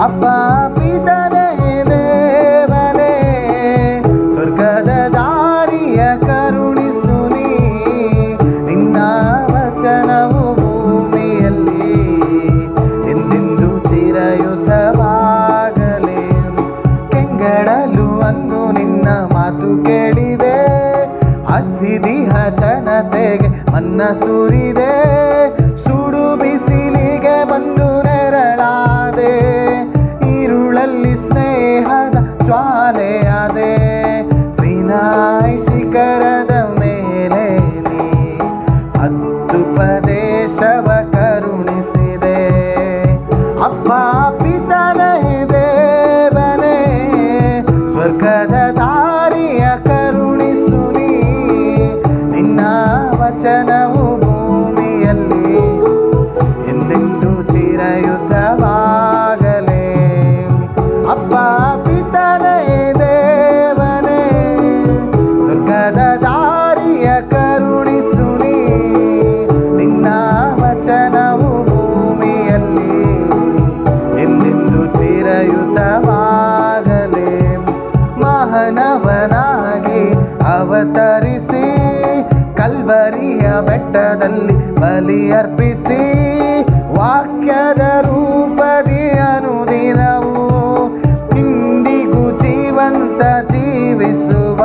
ಅಪ್ಪ ಪಿತನೇ ದೇವನೇ ಸ್ವರ್ಗದ ದಾರಿಯ ಕರುಣಿಸು ನೀ. ನಿನ್ನ ವಚನವು ಭೂಮಿಯಲ್ಲಿ ಎಂದೆಂದು ಚಿರಯುತವಾಗಲಿ. ಕೆಂಗಡಲು ಅಂದು ನಿನ್ನ ಮಾತು ಕೇಳಿದೆ, ಹಸಿದಿಹ ಜನತೆಗೆ ಮನ್ನ ಸುರಿದೆ. ಸುಡು ಬಿಸಿಲಿಗೆ ಬಂದು ನೆರಳಾದೆ, ഇരുಳಲ್ಲಿ ಸ್ನೇಹದ ಜ್ವಾಲೆಯಾದೆ. ಸಿನಾಯ್ ಶಿಖರದ ಮೇಲೆ ನೀ ಅದ್ಭುಪದೇಶವ ಕರುಣಿಸಿದೆ. ಅಪ್ಪ ಪಿತನೇ ದೇವನೇ ಸ್ವರ್ಗದ ದಾರಿಯ ಕರುಣಿಸು ನೀ. ನಿನ್ನ ವಚನವು ಭೂಮಿಯಲ್ಲಿ ಎಂದೆಂದು ಚಿರಯುತವಾಗಲೇ. ಅಪ್ಪ ಪಿತನೇ ದೇವನೇ ಸ್ವರ್ಗದ ದಾರಿಯ ಕರುಣಿಸು ನೀ. ನಿನ್ನ ವಚನವು ಭೂಮಿಯಲ್ಲಿ ಎಂದೆಂದು ಚಿರಯುತವಾಗಲೇ. ಮಾನವನಾಗಿ ಅವತರಿಸಿ ಕಲ್ವರಿಯ ಬೆಟ್ಟದಲ್ಲಿ ಬಲಿ ಅರ್ಪಿಸಿ, ವಾಕ್ಯದ ರೂಪದಿ ಅನುದಿನವು ಇಂದಿಗೂ ಜೀವಂತ ಜೀವಿಸುವ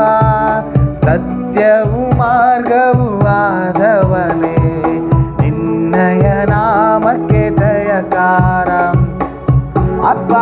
ಸತ್ಯವು ಮಾರ್ಗವು ಆದವನೇ. ನಿನ್ನಯ ನಾಮಕ್ಕೆ ಜಯಕಾರ. ಅಪ್ಪ